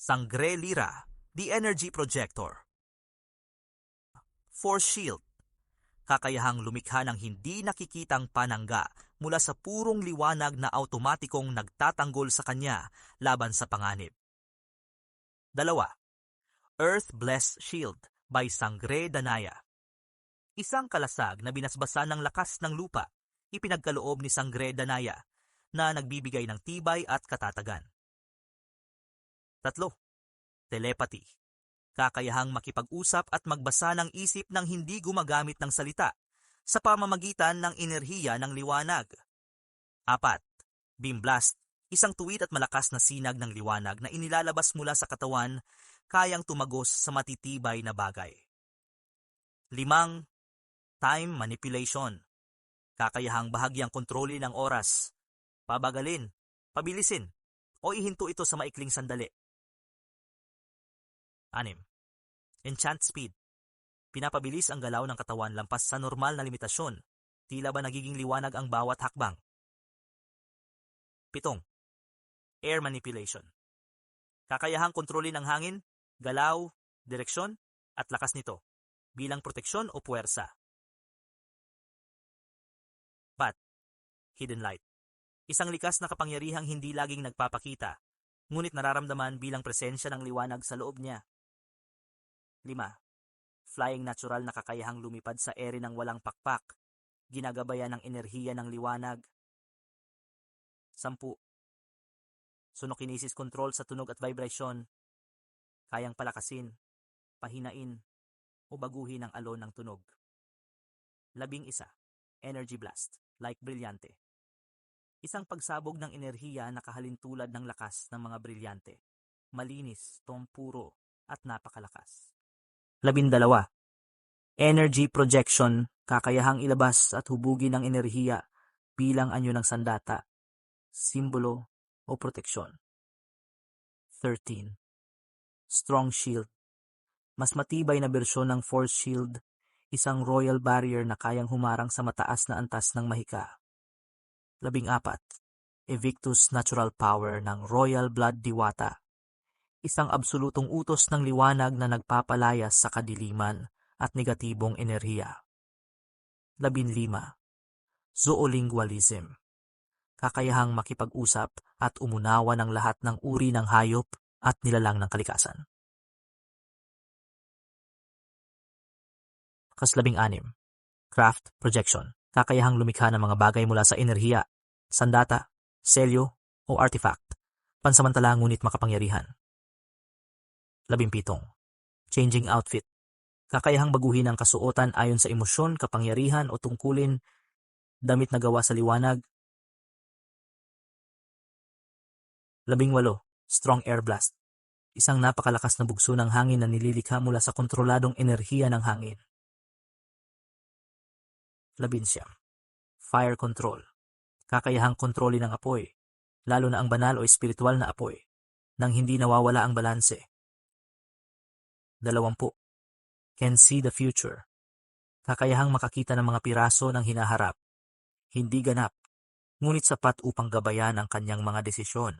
Sangre Lira, the energy projector. Force shield, kakayahang lumikha ng hindi nakikitang panangga mula sa purong liwanag na automatikong nagtatanggol sa kanya laban sa panganib. 2. Earth Blessed Shield by Sangre Danaya. Isang kalasag na binasbasan ng lakas ng lupa, ipinagkaloob ni Sangre Danaya na nagbibigay ng tibay at katatagan. 3. Telepathy, kakayahang makipag-usap at magbasa ng isip ng hindi gumagamit ng salita sa pamamagitan ng enerhiya ng liwanag. 4. Beam Blast, isang tuwid at malakas na sinag ng liwanag na inilalabas mula sa katawan, kayang tumagos sa matitibay na bagay. 5. Time Manipulation, kakayahang bahagyang kontrolin ang oras, pabagalin, pabilisin, o ihinto ito sa maikling sandali. 6. Enchant Speed, pinapabilis ang galaw ng katawan lampas sa normal na limitasyon, tila ba nagiging liwanag ang bawat hakbang. 7. Air Manipulation, kakayahang kontrolin ang hangin, galaw, direksyon, at lakas nito, bilang proteksyon o puwersa. 4. Hidden Light, isang likas na kapangyarihang hindi laging nagpapakita, ngunit nararamdaman bilang presensya ng liwanag sa loob niya. 5. Flying Natural, na kakayahang lumipad sa ere ng walang pakpak, ginagabayan ng enerhiya ng liwanag. 10. Sonokinesis Control, sa tunog at vibrasyon, kayang palakasin, pahinain, o baguhin ang alon ng tunog. 11. Energy Blast, like brilyante, isang pagsabog ng enerhiya na kahalintulad ng lakas ng mga brilyante, malinis, puro, at napakalakas. 12. Energy Projection, kakayahang ilabas at hubugin ang enerhiya bilang anyo ng sandata, simbolo o proteksyon. 13. Strong Shield, mas matibay na bersyon ng Force Shield, isang royal barrier na kayang humarang sa mataas na antas ng mahika. 14. Evictus Natural Power ng Royal Blood Diwata, isang absolutong utos ng liwanag na nagpapalayas sa kadiliman at negatibong enerhiya. 15. Zoolingualism, kakayahang makipag-usap at umunawa ng lahat ng uri ng hayop at nilalang ng kalikasan. 16. Craft Projection, kakayahang lumikha ng mga bagay mula sa enerhiya, sandata, selyo o artifact, pansamantala ngunit makapangyarihan. 17. Changing Outfit, kakayahang baguhin ang kasuotan ayon sa emosyon, kapangyarihan o tungkulin, damit na gawa sa liwanag. 18. Strong Air Blast, isang napakalakas na bugso ng hangin na nililikha mula sa kontroladong enerhiya ng hangin. 19. Fire Control, kakayahang kontrolin ang apoy, lalo na ang banal o espiritual na apoy, nang hindi nawawala ang balanse. 20. Can See the Future, kakayahang makakita ng mga piraso ng hinaharap, hindi ganap, ngunit sapat upang gabayan ang kanyang mga desisyon.